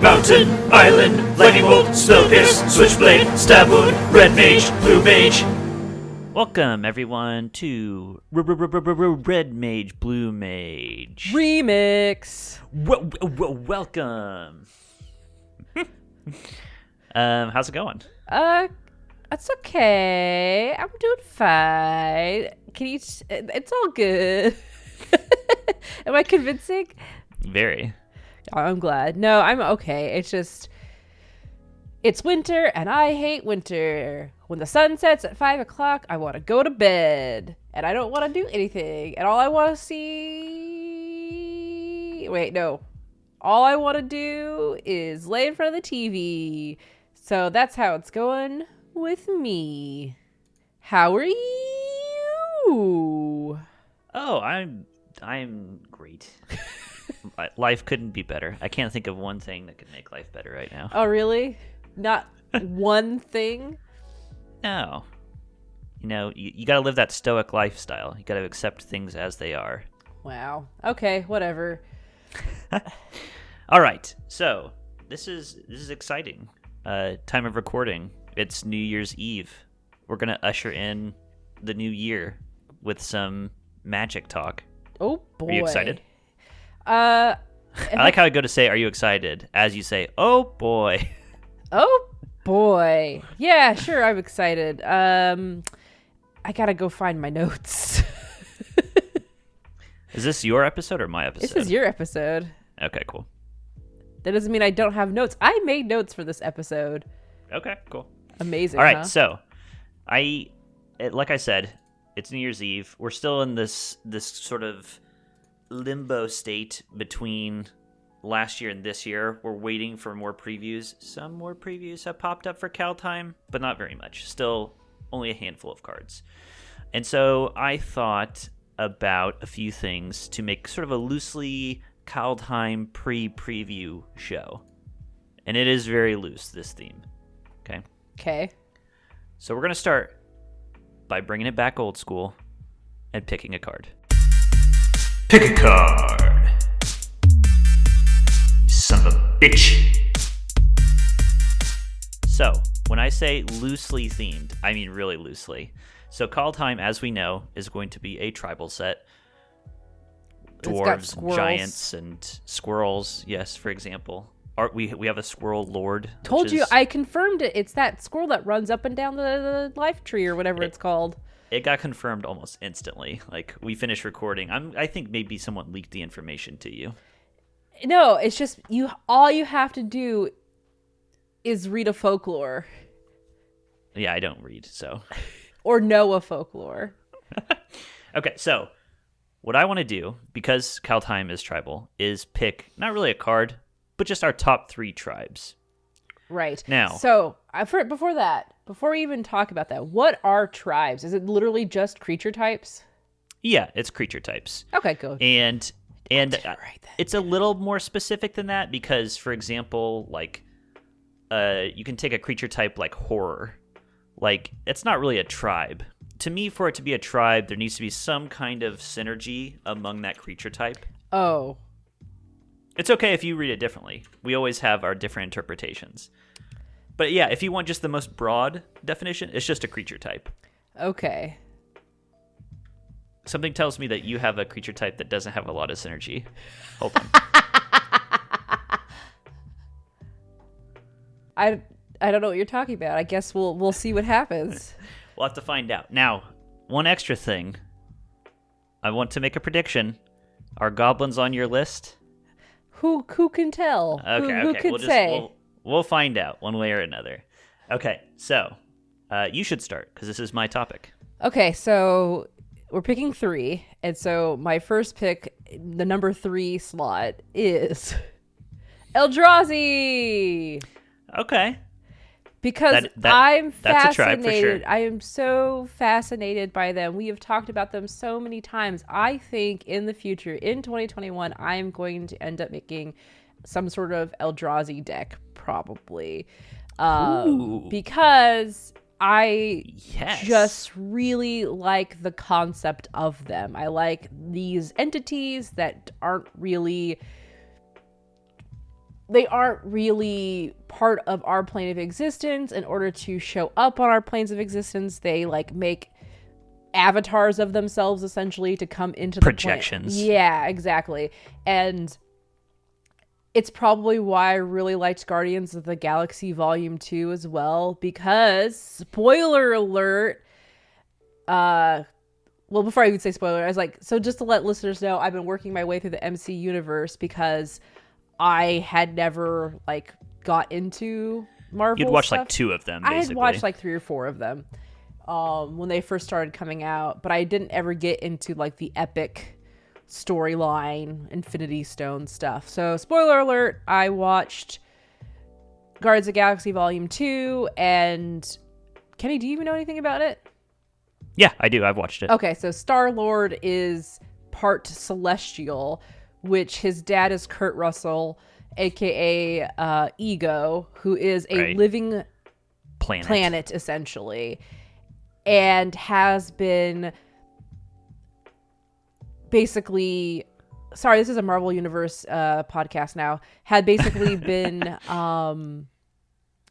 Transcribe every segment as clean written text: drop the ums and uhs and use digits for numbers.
Mountain, Island, Lightning Bolt, Spell Pierce, Switchblade, Stab Wound, Red Mage, Blue Mage. Welcome, everyone, to Red Mage, Blue Mage Remix. Welcome. How's it going? It's okay. I'm doing fine. It's all good. Am I convincing? Very. Oh, I'm glad. No, I'm okay. It's winter, and I hate winter. When the sun sets at 5 o'clock, I want to go to bed, and I don't want to do anything. And all I want to see... Wait, no. All I want to do is lay in front of the TV. So that's how it's going with me. How are you? Oh, I'm great. Life couldn't be better. I can't think of one thing that could make life better right now. Oh, really? Not one thing? No. You know, you got to live that stoic lifestyle. You got to accept things as they are. Wow. Okay, whatever. All right. So, this is exciting. Time of recording. It's New Year's Eve. We're going to usher in the new year with some magic talk. Oh, boy. Are you excited? I like how I go to say, "Are you excited?" as you say, "Oh boy." Oh boy. Yeah, sure, I'm excited. I gotta go find my notes. Is this your episode or my episode? This is your episode. Okay, cool. That doesn't mean I don't have notes. I made notes for this episode. Okay, cool. Amazing. All right, huh? so like I said, it's New Year's Eve. We're still in this sort of limbo state between last year and this year. We're waiting for more previews. Some more previews have popped up for Kaldheim, but not very much. Still only a handful of cards. And so I thought about a few things to make sort of a loosely Kaldheim pre-preview show. And it is very loose, this theme. Okay. So we're going to start by bringing it back old school and picking a card. Pick a card. You son of a bitch. So, when I say loosely themed, I mean really loosely. So, Kaldheim, as we know, is going to be a tribal set. Dwarves, giants, and squirrels. Yes, for example. We have a squirrel lord. Told you, I confirmed it. It's that squirrel that runs up and down the life tree or whatever it's called. It got confirmed almost instantly. Like, we finished recording. I think maybe someone leaked the information to you. No, it's just all you have to do is read a folklore. Yeah, I don't read, so. Or know a folklore. Okay, so what I want to do, because Kaldheim is tribal, is pick not really a card, but just our top 3 tribes. Right. Now. So, before we even talk about that, what are tribes? Is it literally just creature types? Yeah, it's creature types. Okay, cool. And it's a little more specific than that because, for example, like, you can take a creature type like horror. Like, it's not really a tribe. To me, for it to be a tribe, there needs to be some kind of synergy among that creature type. Oh. It's okay if you read it differently. We always have our different interpretations. But yeah, if you want just the most broad definition, it's just a creature type. Okay. Something tells me that you have a creature type that doesn't have a lot of synergy. Hold on. I don't know what you're talking about. I guess we'll see what happens. We'll have to find out. Now, one extra thing. I want to make a prediction. Are goblins on your list? Who can tell? Okay, who could say? We'll find out one way or another. Okay, so you should start because this is my topic. Okay, so we're picking 3, and so my first pick, the number 3 slot, is Eldrazi. Okay. Because that's I'm fascinated. a tribe for sure. I am so fascinated by them. We have talked about them so many times. I think in the future, in 2021, I am going to end up making some sort of Eldrazi deck, probably. Because I just really like the concept of them. I like these entities that aren't really they aren't really part of our plane of existence. In order to show up on our planes of existence, they like make avatars of themselves essentially to come into the projections. Yeah, exactly. And it's probably why I really liked Guardians of the Galaxy Volume 2 as well, because spoiler alert, well, before I even say spoiler, I was like, so just to let listeners know, I've been working my way through the MC universe because I had never like got into Marvel. You'd watch stuff. like 2 of them, basically. I had watched like 3 or 4 of them when they first started coming out, but I didn't ever get into like the epic storyline, Infinity Stone stuff. So, spoiler alert, I watched Guardians of the Galaxy Volume 2, and Kenny, do you even know anything about it? Yeah, I do. I've watched it. Okay, so Star-Lord is part Celestial, which his dad is Kurt Russell, aka Ego, who is a living planet essentially, and has been basically, sorry, this is a Marvel Universe podcast now, had basically been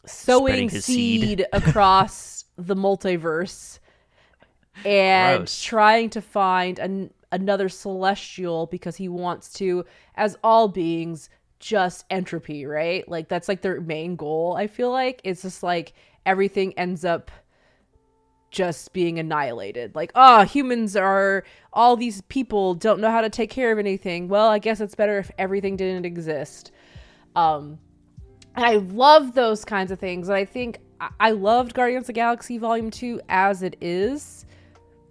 sowing seed across the multiverse and Gross. trying to find another celestial because he wants to, as all beings, just entropy, right? Like that's like their main goal. I feel like it's just like everything ends up just being annihilated. Like, humans are, all these people don't know how to take care of anything. Well, I guess it's better if everything didn't exist. And I love those kinds of things. And I think I loved Guardians of the Galaxy Volume 2 as it is,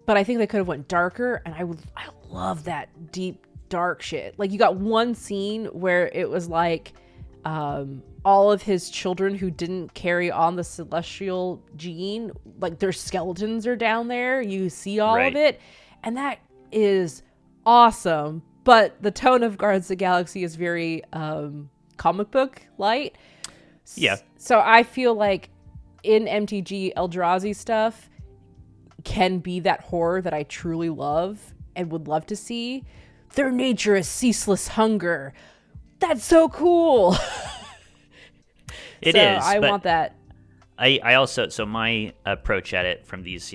but I think they could have went darker. And I love that deep, dark shit. Like, you got one scene where it was like all of his children who didn't carry on the celestial gene, like their skeletons are down there. You see all of it, and that is awesome. But the tone of Guardians of the Galaxy is very comic book light. Yeah. So I feel like in MTG, Eldrazi stuff can be that horror that I truly love and would love to see. Their nature is ceaseless hunger. That's so cool. It is. I want that. I also, so my approach at it from these,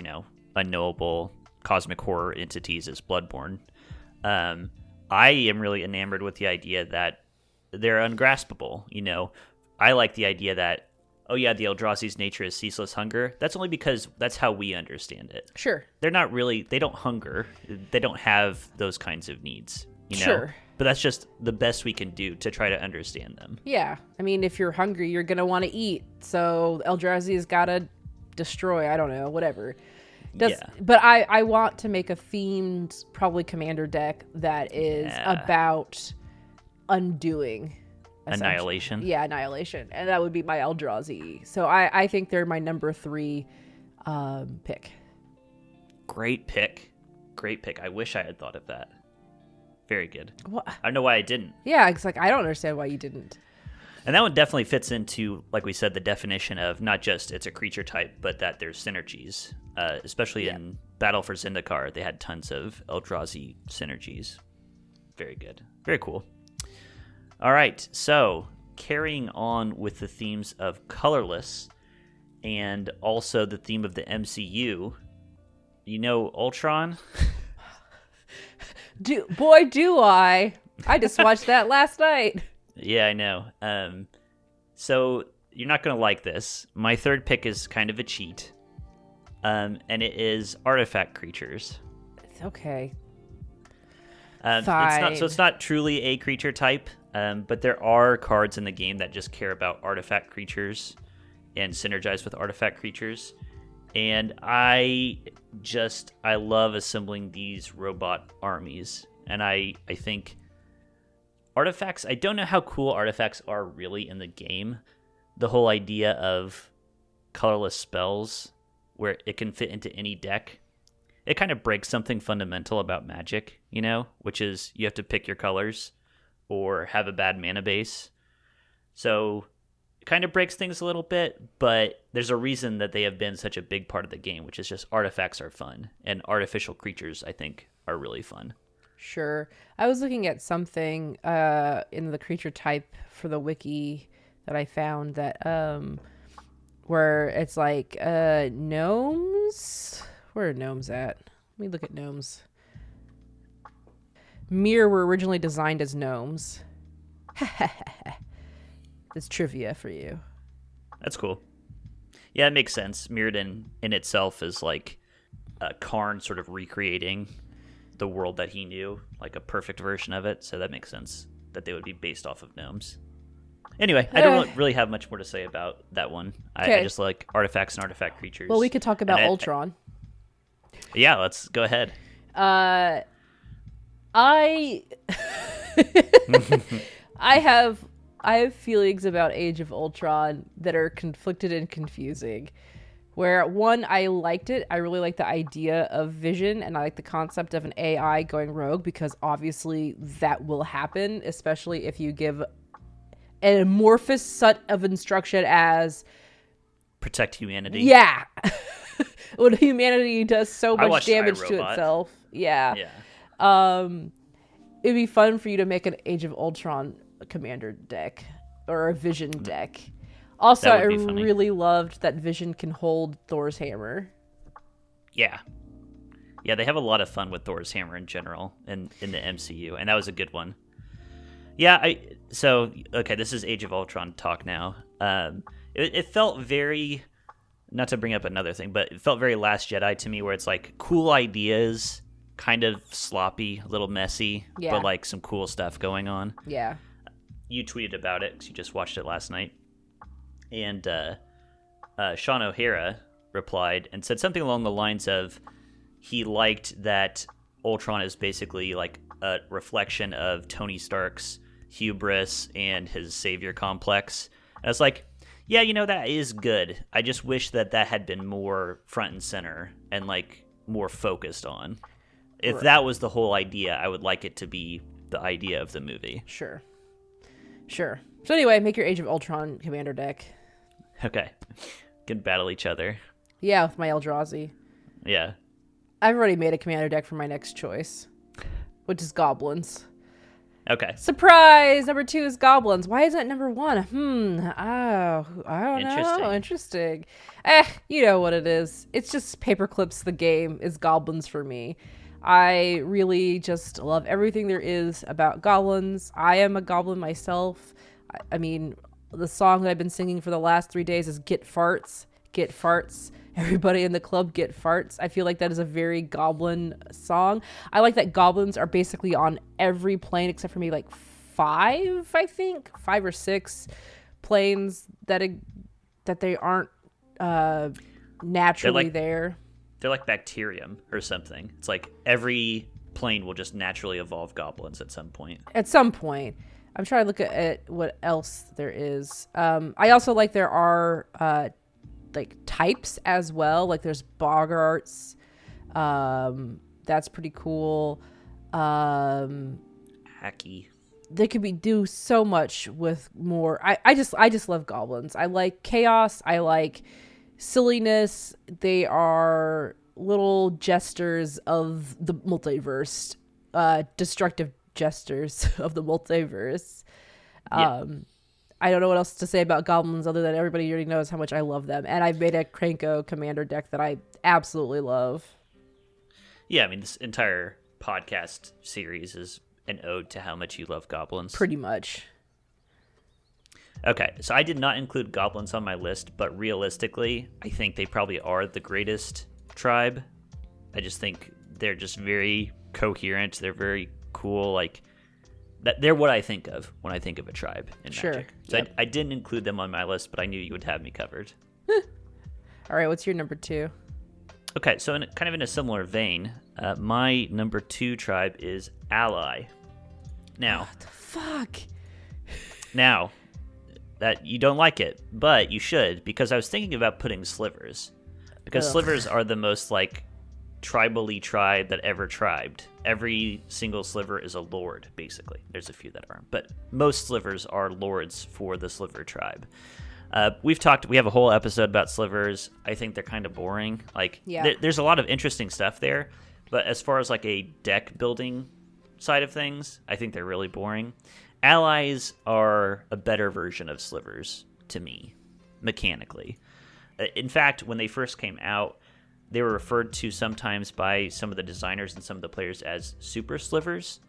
unknowable cosmic horror entities is Bloodborne. I am really enamored with the idea that they're ungraspable. I like the idea that, the Eldrazi's nature is ceaseless hunger. That's only because that's how we understand it. Sure. They're not really, they don't hunger. They don't have those kinds of needs, Sure. But that's just the best we can do to try to understand them. Yeah. I mean, if you're hungry, you're going to want to eat. So Eldrazi's got to destroy, I don't know, whatever. But I want to make a themed, probably commander deck that is about undoing. Annihilation. Yeah, annihilation. And that would be my Eldrazi. So I think they're my number 3 pick. Great pick. I wish I had thought of that. Very good. What? I don't know why I didn't. Yeah, it's like, I don't understand why you didn't. And that one definitely fits into, like we said, the definition of not just it's a creature type, but that there's synergies. Especially in Battle for Zendikar, they had tons of Eldrazi synergies. Very good. Very cool. All right, so carrying on with the themes of colorless and also the theme of the MCU, Ultron? Do I. I just watched that last night. Yeah, I know. So you're not going to like this. My third pick is kind of a cheat. And it is artifact creatures. It's okay. It's not truly a creature type, but there are cards in the game that just care about artifact creatures and synergize with artifact creatures. And I love assembling these robot armies. And I think artifacts, I don't know how cool artifacts are really in the game. The whole idea of colorless spells where it can fit into any deck, it kind of breaks something fundamental about Magic, which is you have to pick your colors or have a bad mana base. So it kind of breaks things a little bit, but there's a reason that they have been such a big part of the game, which is just artifacts are fun, and artificial creatures, I think, are really fun. Sure. I was looking at something in the creature type for the wiki that I found that where it's like gnomes. Where are gnomes at? Let me look at gnomes. Mir were originally designed as gnomes. That's trivia for you. That's cool. Yeah, it makes sense. Mirrodin in itself is like Karn sort of recreating the world that he knew, like a perfect version of it. So that makes sense that they would be based off of gnomes. Anyway, I don't really have much more to say about that one. I just like artifacts and artifact creatures. Well, we could talk about Ultron. Yeah, let's go ahead. I have feelings about Age of Ultron that are conflicted and confusing. Where one, I liked it. I really like the idea of Vision, and I like the concept of an AI going rogue, because obviously that will happen, especially if you give an amorphous set of instruction as protect humanity. Yeah. When humanity does so much damage iRobot. to itself. Yeah. It'd be fun for you to make an Age of Ultron commander deck or a Vision deck. Also, I really loved that Vision can hold Thor's hammer. Yeah, they have a lot of fun with Thor's hammer in general in the MCU, and that was a good one. Yeah, this is Age of Ultron talk now. It felt very, not to bring up another thing, but it felt very Last Jedi to me, where it's like cool ideas, kind of sloppy, a little messy, but like some cool stuff going on. Yeah. You tweeted about it because you just watched it last night. And Sean O'Hara replied and said something along the lines of he liked that Ultron is basically like a reflection of Tony Stark's hubris and his savior complex. And I was like, yeah, that is good. I just wish that had been more front and center and like more focused on. If that was the whole idea, I would like it to be the idea of the movie. Sure. So anyway, make your Age of Ultron commander deck. Okay. Can battle each other. Yeah, with my Eldrazi. Yeah. I've already made a commander deck for my next choice, which is goblins. Okay. Surprise! Number 2 is goblins. Why is that number 1? I don't know. Interesting. You know what it is. It's just Paperclips the game is goblins for me. I really just love everything there is about goblins. I am a goblin myself. I mean, the song that I've been singing for the last 3 days is Get Farts. Get Farts. Everybody in the club get farts. I feel like that is a very goblin song. I like that goblins are basically on every plane except for maybe like 5, I think. 5 or 6 planes that they aren't naturally there. They're like bacterium or something. It's like every plane will just naturally evolve goblins at some point. I'm trying to look at what else there is. I also like there are like types as well. Like there's boggarts. That's pretty cool. Hacky. They could do so much with more. I just love goblins. I like chaos. I like silliness. They are little jesters of the multiverse, destructive jesters of the multiverse. I don't know what else to say about goblins other than everybody already knows how much I love them. And I've made a Krenko commander deck that I absolutely love. Yeah, I mean, this entire podcast series is an ode to how much you love goblins. Pretty much. Okay, so I did not include goblins on my list, but realistically, I think they probably are the greatest tribe. I just think they're just very coherent. They're very cool. Like, they're what I think of when I think of a tribe in Magic. So yep. I didn't include them on my list, but I knew you would have me covered. All right, what's your number 2? Okay, so kind of in a similar vein, my number 2 tribe is Ally. Now, what the fuck? Now, that you don't like it, but you should, because I was thinking about putting slivers. Because slivers are the most, like, tribally tribe that ever tribed. Every single sliver is a lord, basically. There's a few that aren't, but most slivers are lords for the sliver tribe. We have a whole episode about slivers. I think they're kind of boring. Like, there's a lot of interesting stuff there, but as far as like a deck building side of things, I think they're really boring. Allies are a better version of slivers to me, mechanically. In fact, when they first came out, they were referred to sometimes by some of the designers and some of the players as super slivers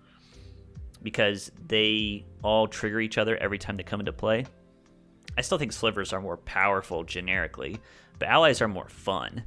because they all trigger each other every time they come into play. I still think slivers are more powerful generically, but allies are more fun.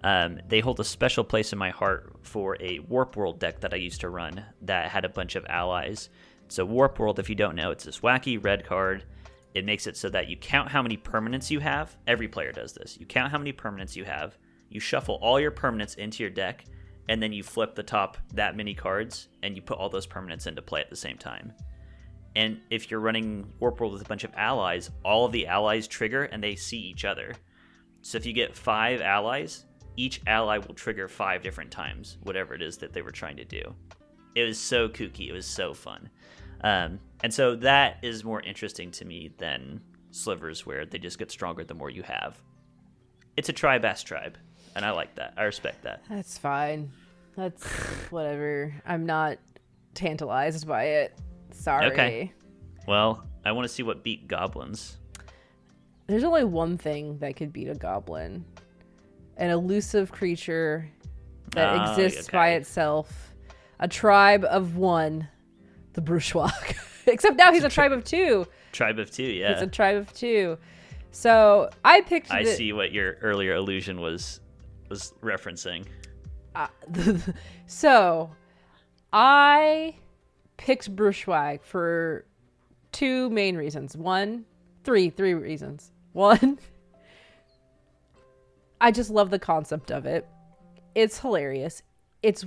They hold a special place in my heart for a Warp World deck that I used to run that had a bunch of allies. So Warp World, if you don't know, it's this wacky red card. It makes it so that you count how many permanents you have. Every player does this. You count how many permanents you have. You shuffle all your permanents into your deck, and then you flip the top that many cards, and you put all those permanents into play at the same time. And if you're running Warp World with a bunch of allies, all of the allies trigger, and they see each other. So if you get 5 allies, each ally will trigger 5 different times, whatever it is that they were trying to do. It was so kooky. It was so fun. And so that is more interesting to me than slivers, where they just get stronger the more you have. It's a tribe-ass tribe, and I like that. I respect that. That's fine. That's whatever. I'm not tantalized by it. Sorry. Okay. Well, I want to see what beat goblins. There's only one thing that could beat a goblin. An elusive creature that exists by itself. A tribe of one. The Bruchwag. Except now he's a tribe of 2. Tribe of 2, yeah. He's a tribe of 2. So I picked. I see what your earlier illusion was referencing. So I picked Bruchwag for 2 main reasons. Three reasons. One, I just love the concept of it. It's hilarious. It's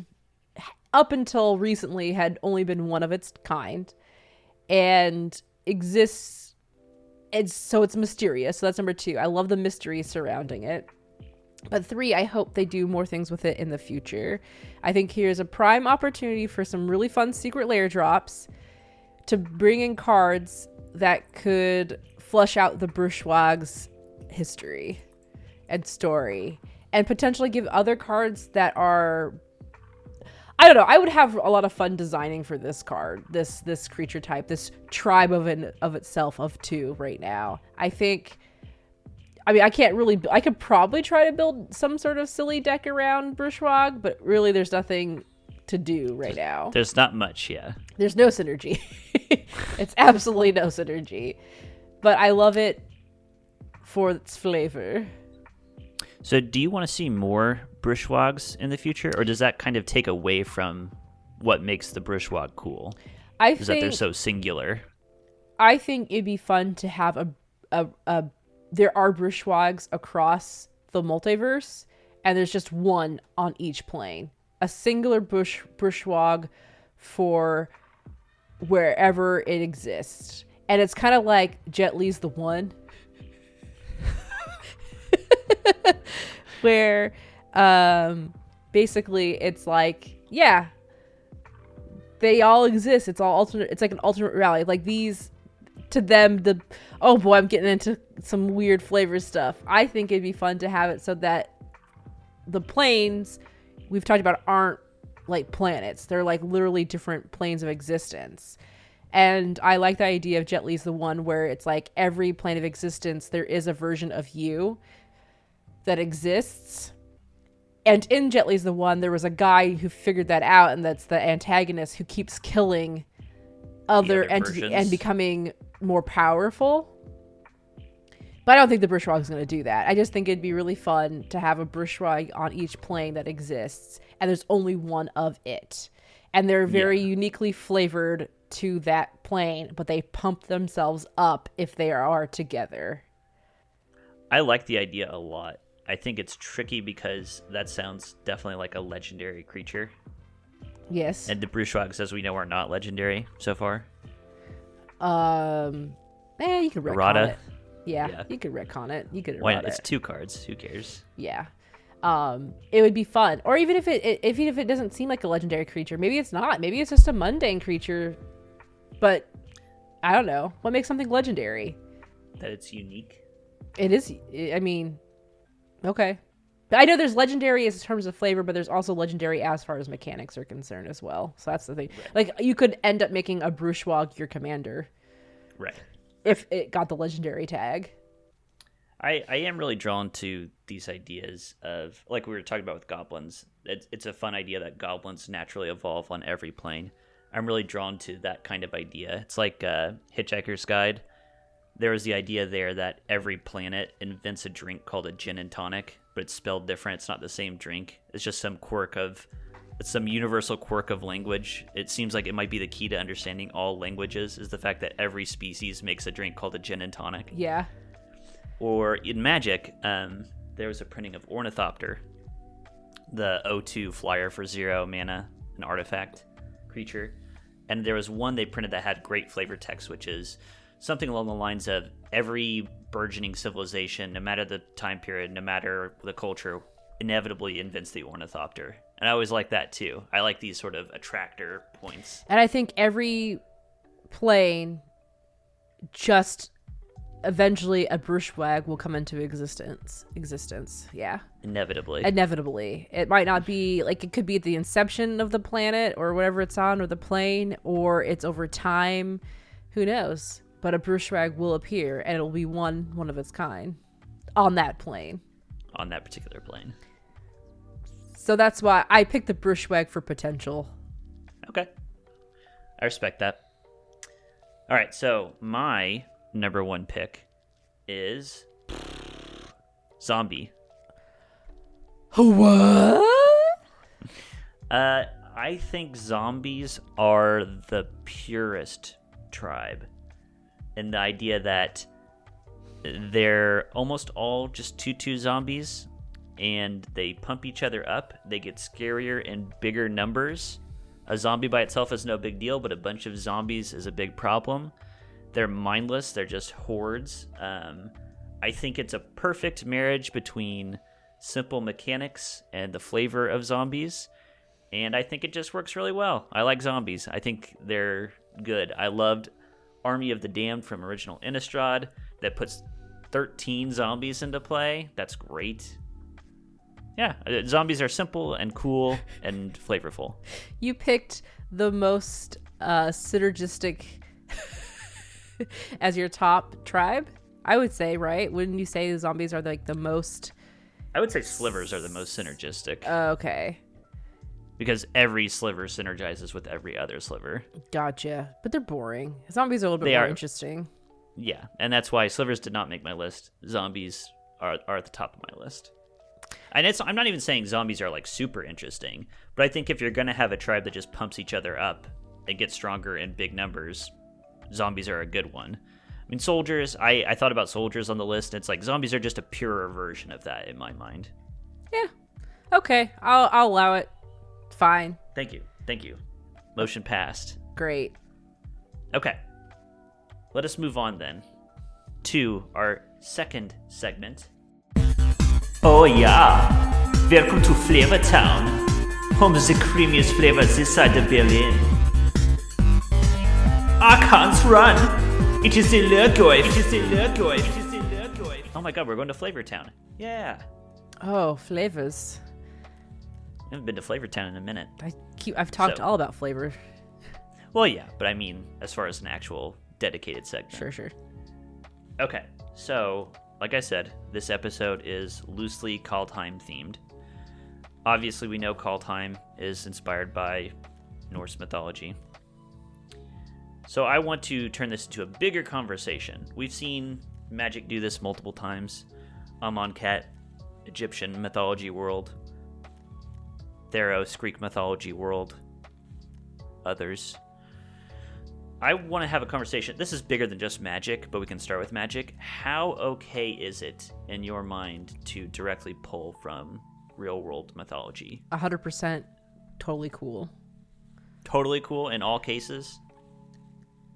up until recently had only been one of its kind and exists. It's mysterious. So that's number 2. I love the mystery surrounding it. But 3, I hope they do more things with it in the future. I think here's a prime opportunity for some really fun secret lair drops to bring in cards that could flesh out the Bruchwag's history and story and potentially give other cards that are, I don't know, I would have a lot of fun designing for this card, this creature type, this tribe of itself of 2 right now. I could probably try to build some sort of silly deck around Bruchwag, but really there's nothing to do right now. There's not much, yeah. There's no synergy. It's absolutely no synergy. But I love it for its flavor. So do you want to see more Bruchwags in the future, or does that kind of take away from what makes the Bruchwag cool? That they're so singular? I think it'd be fun to have a there are Bruchwags across the multiverse, and there's just one on each plane. A singular Bruchwag for wherever it exists. And it's kind of like Jet Li's The One. Where basically it's like, yeah, they all exist. It's all alternate. It's like an alternate reality. Like these, to them, oh boy, I'm getting into some weird flavor stuff. I think it'd be fun to have it so that the planes we've talked about aren't like planets. They're like literally different planes of existence. And I like the idea of Jet Li's The One, where it's like every plane of existence, there is a version of you that exists. And in Jet Li's The One, there was a guy who figured that out, and that's the antagonist who keeps killing other entities and becoming more powerful. But I don't think the Bruchwag is going to do that. I just think it'd be really fun to have a Bruchwag on each plane that exists, and there's only one of it. And they're very uniquely flavored to that plane, but they pump themselves up if they are together. I like the idea a lot. I think it's tricky because that sounds definitely like a legendary creature. Yes. And the Bruchwags, as we know, are not legendary so far. You could retcon it. Yeah, you could retcon it. You could. Why not? It's 2 cards. Who cares? Yeah. It would be fun. Or even if it doesn't seem like a legendary creature, maybe it's not. Maybe it's just a mundane creature. But I don't know. What makes something legendary? That it's unique. It is. I mean, okay. But I know there's legendary as in terms of flavor, but there's also legendary as far as mechanics are concerned as well. So that's the thing. Right. Like, you could end up making a Bruchwag your commander. Right. If it got the legendary tag. I am really drawn to these ideas of, like we were talking about with goblins. It's a fun idea that goblins naturally evolve on every plane. I'm really drawn to that kind of idea. It's like Hitchhiker's Guide. There was the idea there that every planet invents a drink called a gin and tonic, but it's spelled different. It's not the same drink. It's just some some universal quirk of language. It seems like it might be the key to understanding all languages, is the fact that every species makes a drink called a gin and tonic. Yeah. Or in Magic, there was a printing of Ornithopter, the O2 flyer for 0 mana, an artifact creature. And there was one they printed that had great flavor text, which is something along the lines of every burgeoning civilization, no matter the time period, no matter the culture, inevitably invents the Ornithopter. And I always like that too. I like these sort of attractor points. And I think every plane, just eventually a Bruchwag will come into existence. Yeah. Inevitably. It might not be, like, it could be at the inception of the planet or whatever it's on, or the plane, or it's over time. Who knows? But a Bruchwag will appear, and it'll be one of its kind on that plane. On that particular plane. So that's why I picked the Bruchwag for potential. Okay. I respect that. All right, so my number 1 pick is zombie. What? I think zombies are the purest tribe. And the idea that they're almost all just 2/2 zombies, and they pump each other up. They get scarier in bigger numbers. A zombie by itself is no big deal, but a bunch of zombies is a big problem. They're mindless. They're just hordes. I think it's a perfect marriage between simple mechanics and the flavor of zombies. And I think it just works really well. I like zombies. I think they're good. I loved Army of the Damned from original Innistrad that puts 13 zombies into play. That's great. Yeah, zombies are simple and cool and flavorful. You picked the most synergistic as your top tribe, I would say, right? Wouldn't you say the zombies are like the most... I would say slivers are the most synergistic. Okay. Because every sliver synergizes with every other sliver. Gotcha. But they're boring. Zombies are a little bit more interesting. Yeah, and that's why slivers did not make my list. Zombies are at the top of my list. And I'm not even saying zombies are like super interesting, but I think if you're going to have a tribe that just pumps each other up and gets stronger in big numbers, zombies are a good one. I mean, soldiers, I thought about soldiers on the list, and it's like zombies are just a purer version of that in my mind. Yeah. Okay, I'll allow it. Fine. Thank you. Motion passed. Great. Okay. Let us move on then to our second segment. Oh yeah, welcome to Flavor Town, home of the creamiest flavors this side of Berlin. I can't run. It is a Lurgoy. Oh my god, we're going to Flavor Town. Yeah. Oh, flavors. I haven't been to Flavor Town in a minute. I've talked all about flavor. Well, yeah, but I mean, as far as an actual dedicated segment. Sure. Okay, so, like I said, this episode is loosely Kaldheim themed. Obviously, we know Kaldheim is inspired by Norse mythology. So I want to turn this into a bigger conversation. We've seen Magic do this multiple times. Amonkhet, Egyptian mythology world. Theros, Greek mythology world. Others. I want to have a conversation. This is bigger than just Magic, but we can start with Magic. How okay is it, in your mind, to directly pull from real-world mythology? 100% totally cool. Totally cool in all cases?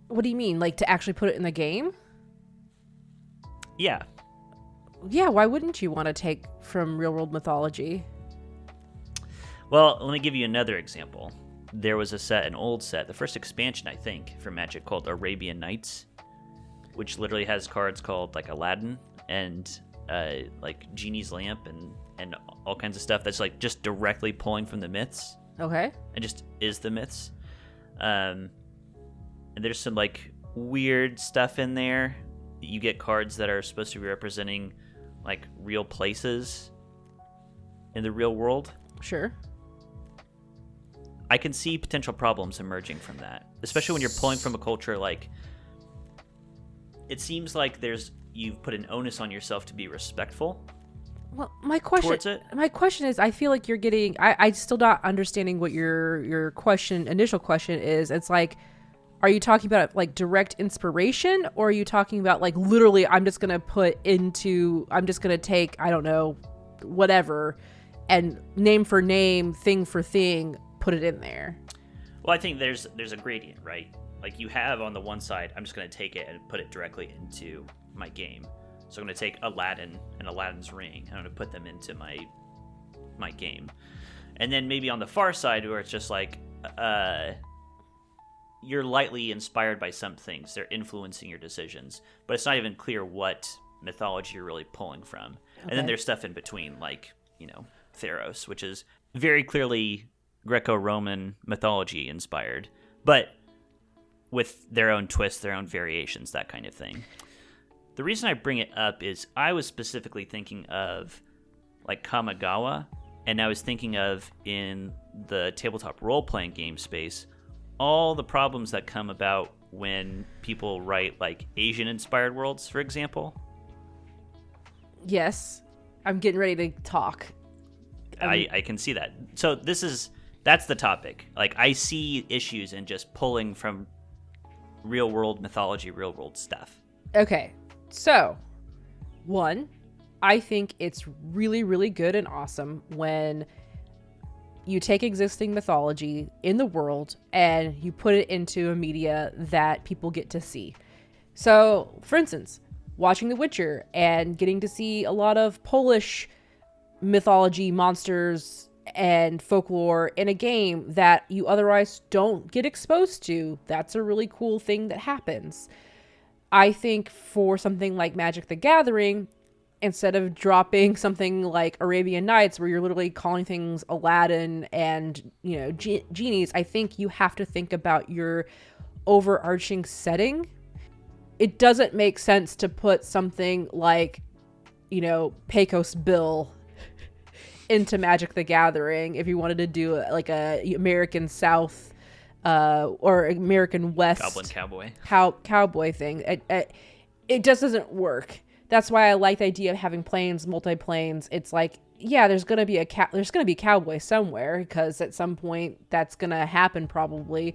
What do you mean? Like, to actually put it in the game? Yeah. Yeah, why wouldn't you want to take from real-world mythology? Well, let me give you another example. There was an old set, the first expansion, I think, for Magic called Arabian Nights, which literally has cards called, like, Aladdin, and like Genie's lamp and all kinds of stuff that's like just directly pulling from the myths. Okay. And just is the myths. And there's some like weird stuff in there. You get cards that are supposed to be representing like real places in the real world. Sure. I can see potential problems emerging from that, especially when you're pulling from a culture like. It seems like you've put an onus on yourself to be respectful. Well, my question is, I feel like you're getting. I still not understanding what your initial question is. It's like, are you talking about like direct inspiration, or are you talking about like literally? I'm just gonna take, I don't know, whatever, and name for name, thing for thing, put it in there. Well, I think there's a gradient, right? Like you have on the one side, I'm just going to take it and put it directly into my game. So I'm going to take Aladdin and Aladdin's ring, and I'm going to put them into my game. And then maybe on the far side, where it's just like you're lightly inspired by some things, they're influencing your decisions, but it's not even clear what mythology you're really pulling from. Okay. And then there's stuff in between, like Theros, which is very clearly Greco-Roman mythology inspired, but with their own twists, their own variations, that kind of thing. The reason I bring it up is I was specifically thinking of like Kamigawa, and I was thinking of in the tabletop role-playing game space, all the problems that come about when people write like Asian-inspired worlds, for example. Yes, I'm getting ready to talk. I can see that. So that's the topic. Like I see issues in just pulling from real world mythology, real world stuff. Okay, so one, I think it's really, really good and awesome when you take existing mythology in the world and you put it into a media that people get to see. So, for instance, watching The Witcher and getting to see a lot of Polish mythology, monsters, and folklore in a game that you otherwise don't get exposed to. That's a really cool thing that happens. I think for something like Magic the Gathering, instead of dropping something like Arabian Nights where you're literally calling things Aladdin and genies, I think you have to think about your overarching setting. It doesn't make sense to put something like Pecos Bill into Magic the Gathering if you wanted to do like a American South or American West Goblin Cowboy cowboy thing. It just doesn't work. That's why I like the idea of having planes, multi-planes. It's like, yeah, there's gonna be cowboy somewhere, because at some point that's gonna happen probably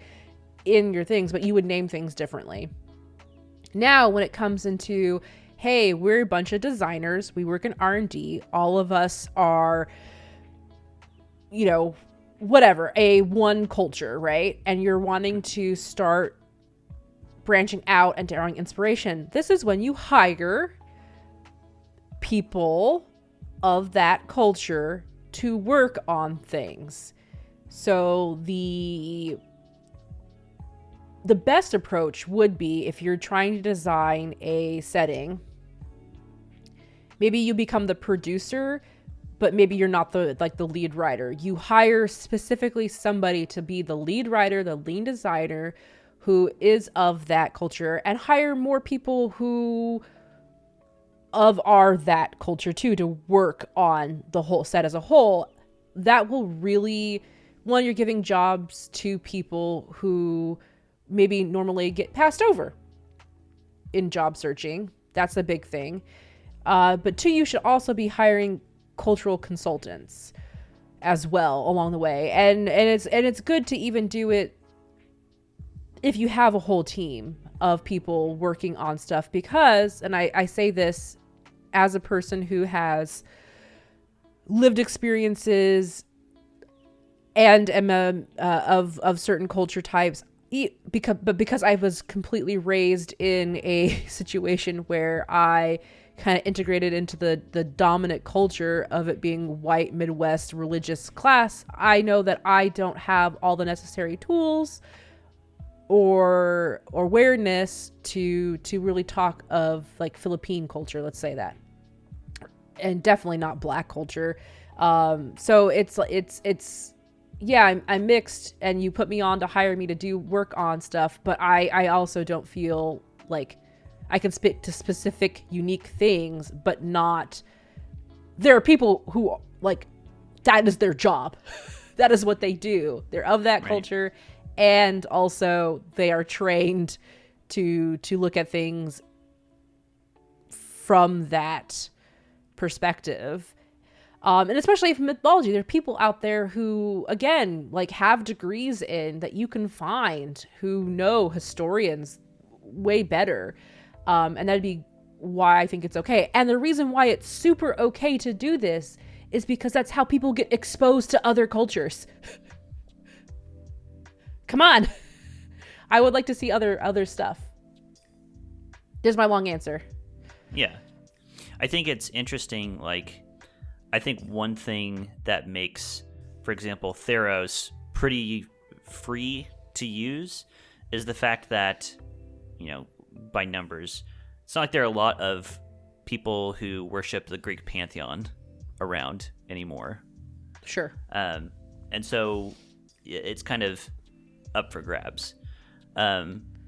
in your things, but you would name things differently. Now when it comes into, hey, we're a bunch of designers, we work in R&D, all of us are, whatever, a one culture, right? And you're wanting to start branching out and drawing inspiration. This is when you hire people of that culture to work on things. So the best approach would be, if you're trying to design a setting, maybe you become the producer, but maybe you're not the lead writer. You hire specifically somebody to be the lead writer, the lead designer, who is of that culture, and hire more people who are that culture too, to work on the whole set as a whole. That will really, one, you're giving jobs to people who maybe normally get passed over in job searching. That's a big thing. But two, you should also be hiring cultural consultants as well along the way. And it's good to even do it if you have a whole team of people working on stuff, because, and I say this as a person who has lived experiences and am of certain culture types, because I was completely raised in a situation where I kind of integrated into the dominant culture of it being white Midwest religious class. I know that I don't have all the necessary tools or awareness to really talk of like Philippine culture, let's say that, and definitely not Black culture. So it's yeah, I'm mixed, and you put me on to hire me to do work on stuff, but I also don't feel like I can speak to specific unique things, but not, there are people who like, that is their job. That is what they do. They're of that culture, and also they are trained to look at things from that perspective. And especially from mythology, there are people out there who, again, like have degrees in that you can find, who know historians way better. And that'd be why I think it's okay. And the reason why it's super okay to do this is because that's how people get exposed to other cultures. Come on. I would like to see other stuff. There's my long answer. Yeah. I think it's interesting, like, I think one thing that makes, for example, Theros pretty free to use is the fact that, you know, by numbers, it's not like there are a lot of people who worship the Greek pantheon around anymore. Sure. And so it's kind of up for grabs.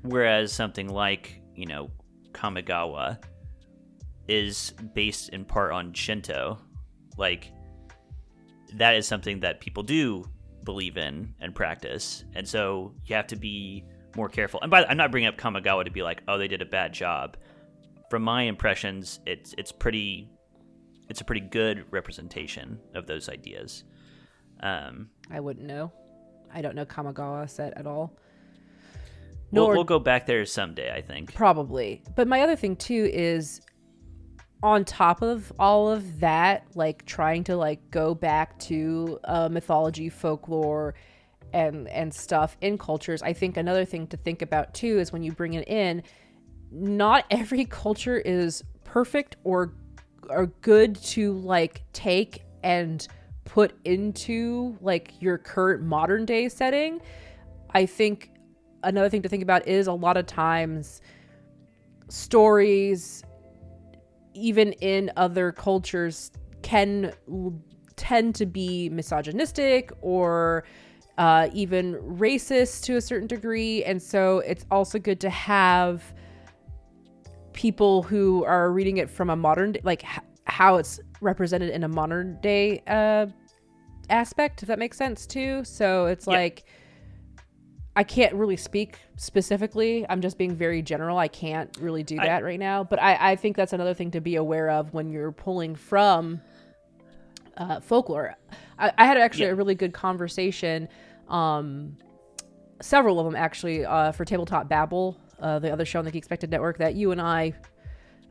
Whereas something like, you know, Kamigawa is based in part on Shinto. Like, that is something that people do believe in and practice. And so you have to be more careful. And I'm not bringing up Kamigawa to be like, oh, they did a bad job. From my impressions, it's a pretty good representation of those ideas. I wouldn't know. I don't know Kamigawa set at all. We'll go back there someday, I think. Probably. But my other thing too is, on top of all of that, like trying to like go back to mythology, folklore, and stuff in cultures, I think another thing to think about too is when you bring it in, not every culture is perfect or good to like take and put into like your current modern day setting. I think another thing to think about is a lot of times stories, even in other cultures, can tend to be misogynistic or even racist to a certain degree. And so it's also good to have people who are reading it from a modern, like how it's represented in a modern day aspect, if that makes sense too. So it's like, I can't really speak specifically. I'm just being very general. I can't really do that right now. But I think that's another thing to be aware of when you're pulling from folklore. I had actually a really good conversation, several of them actually, for Tabletop Babble, the other show on the Geek Expected Network that you and I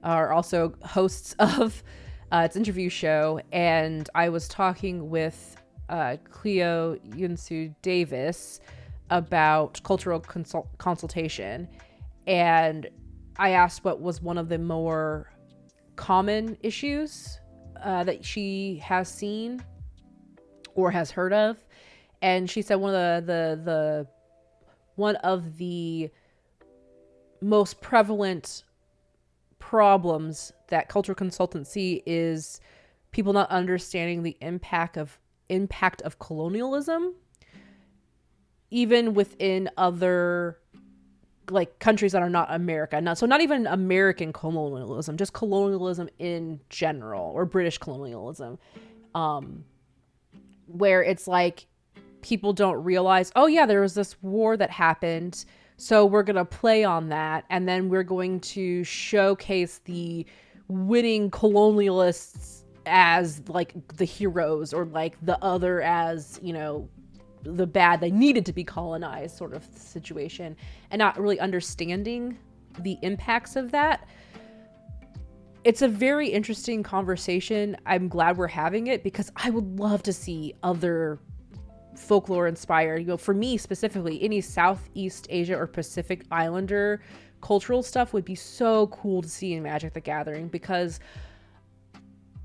are also hosts of. It's an interview show. And I was talking with Cleo Yunsu Davis about cultural consultation, and I asked what was one of the more common issues that she has seen or has heard of, and she said one of the most prevalent problems that cultural consultancy is people not understanding the impact of colonialism, even within other like countries that are not America. Not even American colonialism, just colonialism in general, or British colonialism, where it's like people don't realize, oh yeah, there was this war that happened, so we're going to play on that, and then we're going to showcase the winning colonialists as like the heroes, or like the other as, you know, the bad, they needed to be colonized sort of situation, and not really understanding the impacts of that. It's a very interesting conversation. I'm glad we're having it, because I would love to see other folklore inspired, you know, for me specifically, any Southeast Asia or Pacific Islander cultural stuff would be so cool to see in Magic the Gathering, because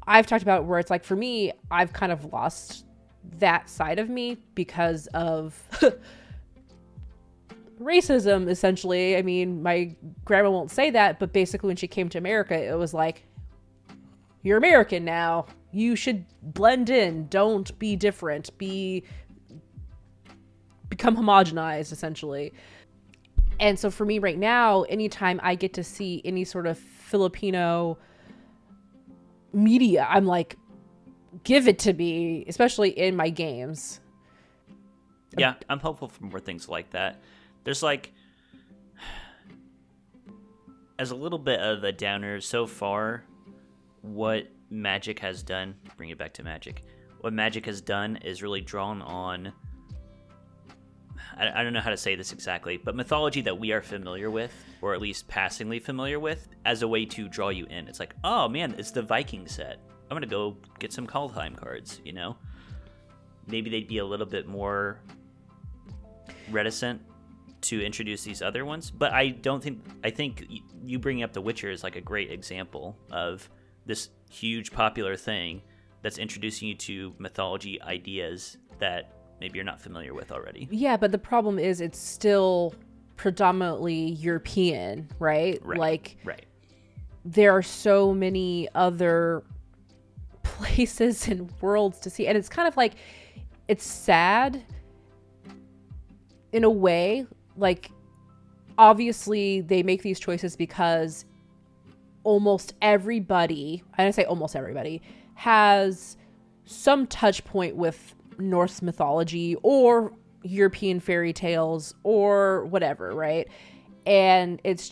I've talked about where it's like, for me, I've kind of lost that side of me because of racism, essentially. I mean, my grandma won't say that, but basically when she came to America, it was like, you're American now. You should blend in. Don't be different. Become homogenized, essentially. And so for me right now, anytime I get to see any sort of Filipino media, I'm like, give it to me, especially in my games. Yeah, I'm hopeful for more things like that. There's like, as a little bit of a downer so far, what Magic has done, bring it back to Magic, what Magic has done is really drawn on, I don't know how to say this exactly, but mythology that we are familiar with, or at least passingly familiar with, as a way to draw you in. It's like, oh man, it's the Viking set. I'm going to go get some Kaldheim cards, you know? Maybe they'd be a little bit more reticent to introduce these other ones, but I think you bringing up The Witcher is like a great example of this huge popular thing that's introducing you to mythology ideas that maybe you're not familiar with already. Yeah, but the problem is it's still predominantly European, right? Like, there are so many other places and worlds to see, and it's kind of like, it's sad in a way. Like, obviously they make these choices because almost everybody, and I say almost everybody, has some touch point with Norse mythology or European fairy tales or whatever, right? And it's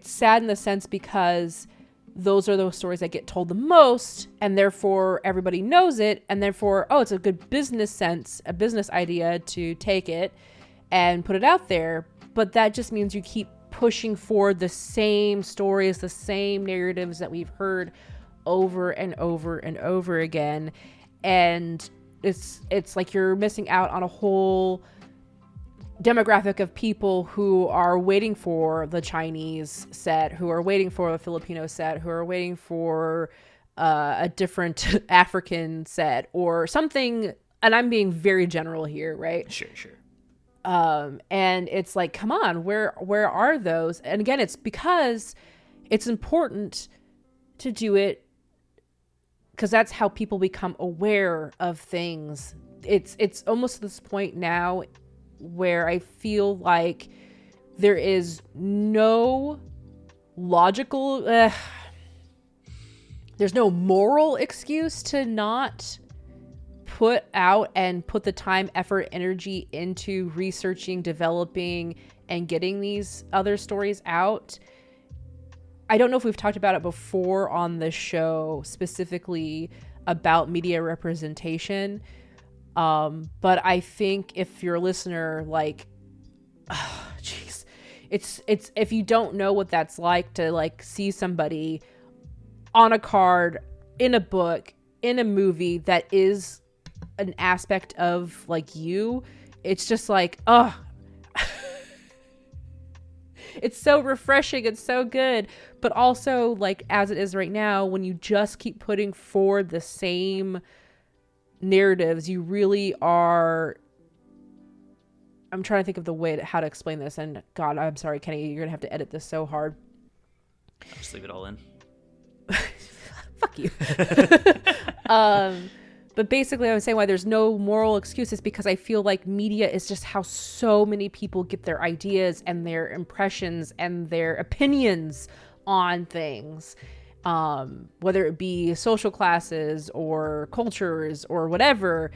sad in the sense because those are those stories that get told the most, and therefore everybody knows it, and therefore, oh, it's a good business idea to take it and put it out there. But that just means you keep pushing forward the same stories, the same narratives that we've heard over and over and over again. And it's like you're missing out on a whole demographic of people who are waiting for the Chinese set, who are waiting for a Filipino set, who are waiting for a different African set or something. And I'm being very general here, right? Sure. And it's like, come on, where are those? And again, it's because it's important to do it because that's how people become aware of things. It's almost to this point now where I feel like there is no logical, there's no moral excuse to not put out and put the time, effort, energy into researching, developing, and getting these other stories out. I don't know if we've talked about it before on the show, specifically about media representation. But I think if you're a listener, like, jeez, it's if you don't know what that's like to like see somebody on a card, in a book, in a movie that is an aspect of like you, it's just like, oh, it's so refreshing. It's so good. But also, like, as it is right now, when you just keep putting forward the same narratives, you really are, I'm trying to think of the way how to explain this, and God, I'm sorry, Kenny, you're gonna have to edit this so hard. I'll just leave it all in. Fuck you. But basically, I was saying why there's no moral excuses because I feel like media is just how so many people get their ideas and their impressions and their opinions on things, whether it be social classes or cultures or whatever.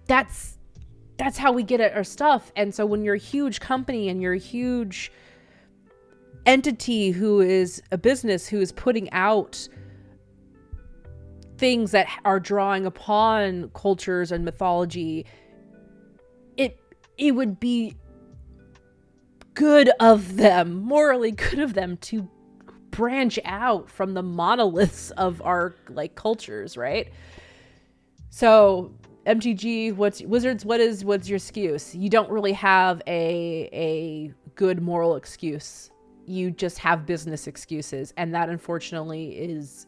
That's how we get at our stuff. And so when you're a huge company and you're a huge entity who is a business who is putting out things that are drawing upon cultures and mythology, it would be good of them, morally good of them, to branch out from the monoliths of our like cultures, right? So MTG, Wizards, what's your excuse? You don't really have a good moral excuse. You just have business excuses, and that unfortunately is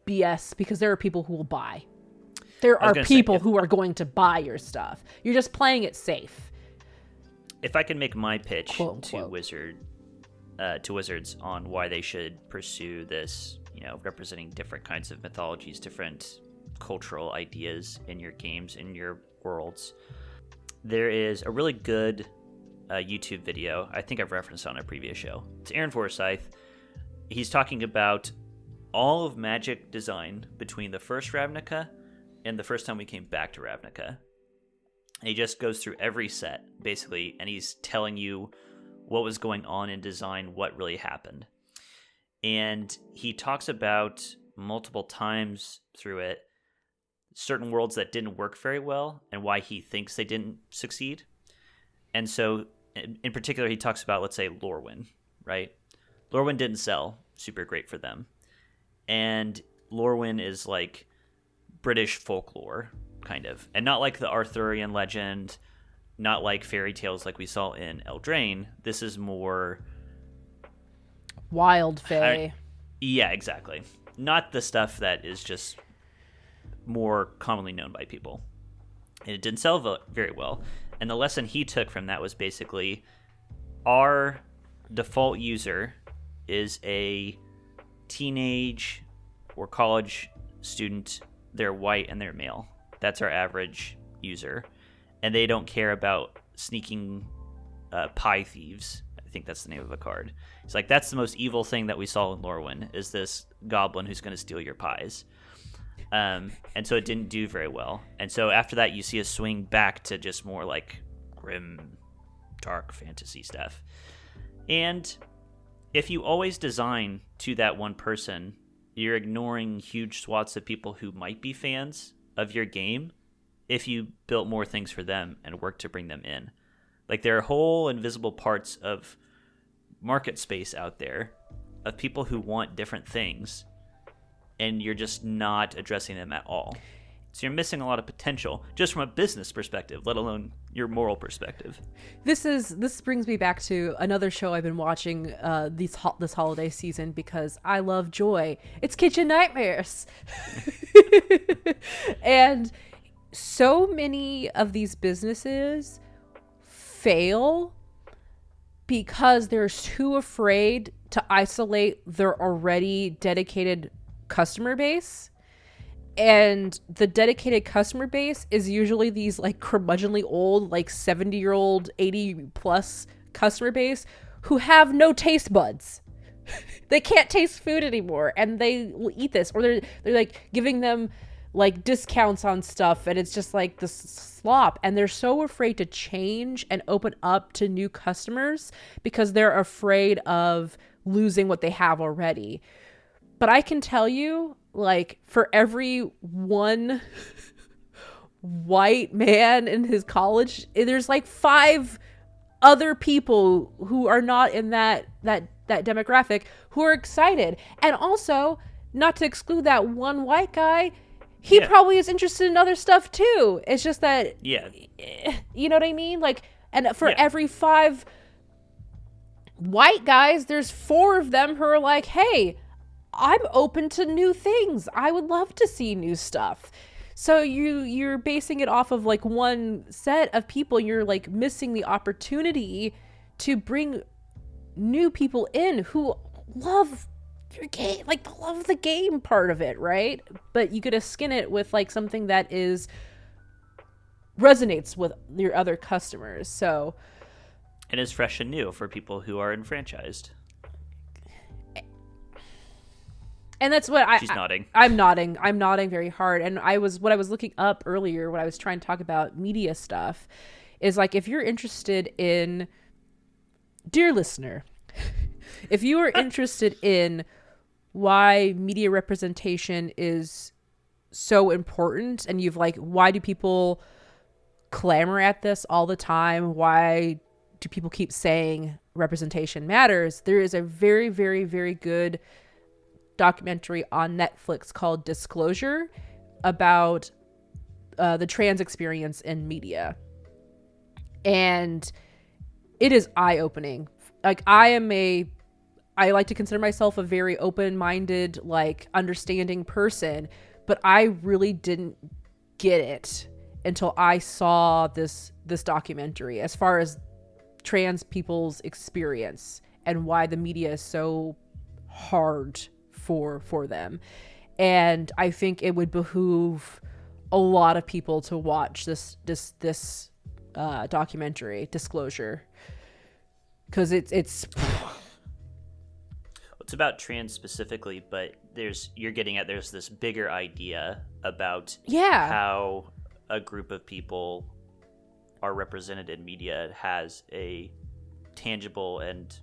BS because there are people who will buy. There are people who are going to buy your stuff. You're just playing it safe. If I can make my pitch Quote, to unquote. Wizard to Wizards on why they should pursue this, representing different kinds of mythologies, different cultural ideas in your games, in your worlds. There is a really good YouTube video. I think I've referenced on a previous show. It's Aaron Forsyth. He's talking about all of Magic design between the first Ravnica and the first time we came back to Ravnica. And he just goes through every set, basically, and he's telling you what was going on in design, what really happened. And he talks about multiple times through it certain worlds that didn't work very well and why he thinks they didn't succeed. And so, in particular, he talks about, let's say, Lorwyn, right? Lorwyn didn't sell super great for them. And Lorwyn is like British folklore, kind of. And not like the Arthurian legend, not like fairy tales like we saw in Eldraine. This is more... wild fae. Yeah, exactly. Not the stuff that is just more commonly known by people. And it didn't sell very well. And the lesson he took from that was basically our default user is a teenage or college student. They're white and they're male. That's our average user. And they don't care about sneaking pie thieves. I think that's the name of a card. It's like, that's the most evil thing that we saw in Lorwyn, is this goblin who's going to steal your pies. And so it didn't do very well. And so after that, you see a swing back to just more like grim, dark fantasy stuff. And if you always design to that one person, you're ignoring huge swaths of people who might be fans of your game if you built more things for them and worked to bring them in. Like, there are whole invisible parts of market space out there of people who want different things, and you're just not addressing them at all. So you're missing a lot of potential just from a business perspective, let alone your moral perspective. This brings me back to another show I've been watching this holiday season because I love joy. It's Kitchen Nightmares. And so many of these businesses fail because they're too afraid to isolate their already dedicated customer base. And the dedicated customer base is usually these like curmudgeonly old, like 70-year-old, 80+ customer base who have no taste buds. They can't taste food anymore, and they will eat this, or they're like giving them like discounts on stuff, and it's just like this slop. And they're so afraid to change and open up to new customers because they're afraid of losing what they have already. But I can tell you, like, for every one white man in his college, there's like 5 other people who are not in that demographic who are excited. And also, not to exclude that one white guy, he probably is interested in other stuff too. It's just that, you know what I mean? Like, and for every 5 white guys, there's 4 of them who are like, hey, I'm open to new things. I would love to see new stuff. So you're basing it off of like one set of people. You're like missing the opportunity to bring new people in who love your game, like love the game part of it, right? But you gotta skin it with like something that resonates with your other customers. So, and is fresh and new for people who are enfranchised. And that's what She's nodding. I'm nodding very hard. And what I was looking up earlier when I was trying to talk about media stuff is like, if you're interested in, dear listener, if you are interested in why media representation is so important, and you've like, why do people clamor at this all the time? Why do people keep saying representation matters? There is a very, very, very good documentary on Netflix called Disclosure about the trans experience in media. And it is eye-opening. Like, I like to consider myself a very open-minded, like, understanding person, but I really didn't get it until I saw this documentary as far as trans people's experience and why the media is so hard for them. And I think it would behoove a lot of people to watch this documentary, Disclosure, because it's about trans specifically, but you're getting at there's this bigger idea about how a group of people are represented in media has a tangible and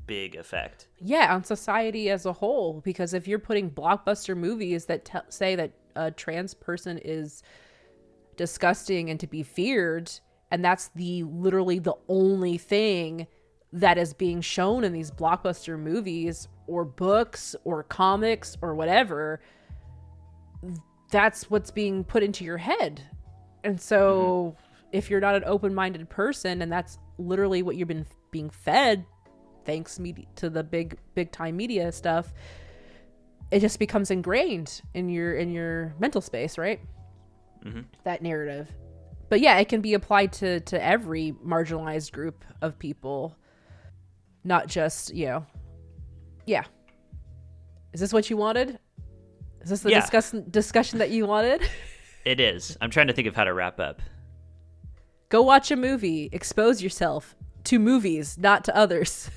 big effect. Yeah, on society as a whole. Because if you're putting blockbuster movies that say that a trans person is disgusting and to be feared, and that's literally the only thing that is being shown in these blockbuster movies or books or comics or whatever, that's what's being put into your head. And so if you're not an open-minded person and that's literally what you've been being fed, thanks to the big time media stuff, it just becomes ingrained in your mental space, right? That narrative. But yeah, it can be applied to every marginalized group of people, not just, yeah. Is this what you wanted? Is this the discussion that you wanted? It is. I'm trying to think of how to wrap up. Go watch a movie. Expose yourself to movies, not to others.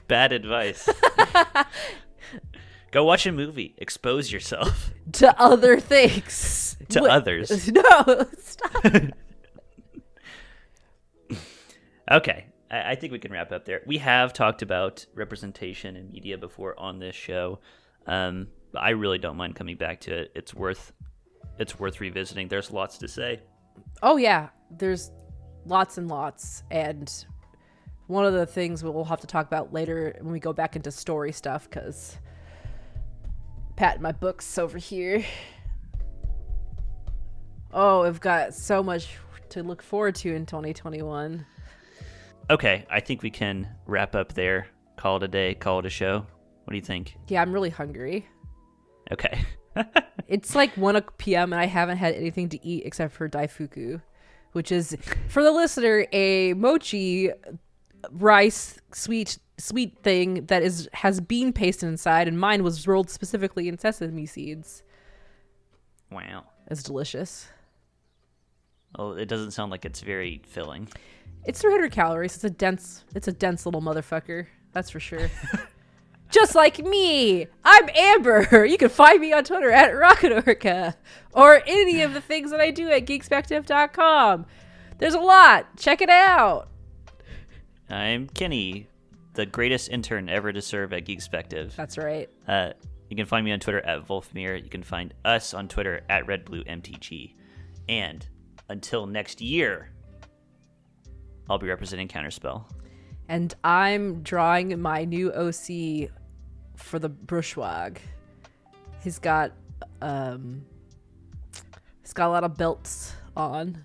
Bad advice. Go watch a movie. Expose yourself. To other things. To others. No, stop. Okay. I think we can wrap up there. We have talked about representation in media before on this show. But I really don't mind coming back to it. It's worth revisiting. There's lots to say. Oh, yeah. There's lots and lots. And one of the things we'll have to talk about later when we go back into story stuff, because patting my books over here. Oh, I've got so much to look forward to in 2021. Okay, I think we can wrap up there. Call it a day, call it a show. What do you think? Yeah, I'm really hungry. Okay. It's like 1 p.m. and I haven't had anything to eat except for daifuku, which is, for the listener, a mochi rice sweet thing that has bean paste inside, and mine was rolled specifically in sesame seeds. Wow. It's delicious. Well, it doesn't sound like it's very filling. It's 300 calories. It's a dense little motherfucker. That's for sure. Just like me. I'm Amber. You can find me on Twitter at Rocketorca, or any of the things that I do at geekspective.com. There's a lot. Check it out. I'm Kenny, the greatest intern ever to serve at Geekspective. That's right. You can find me on Twitter at Wolfmere. You can find us on Twitter at RedBlueMTG. And until next year, I'll be representing Counterspell. And I'm drawing my new OC for the Brushwag. He's got a lot of belts on,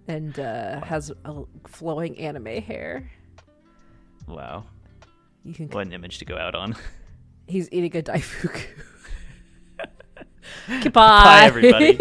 and has a flowing anime hair. Wow. You can. What an image to go out on. He's eating a daifuku. Goodbye. Bye, everybody.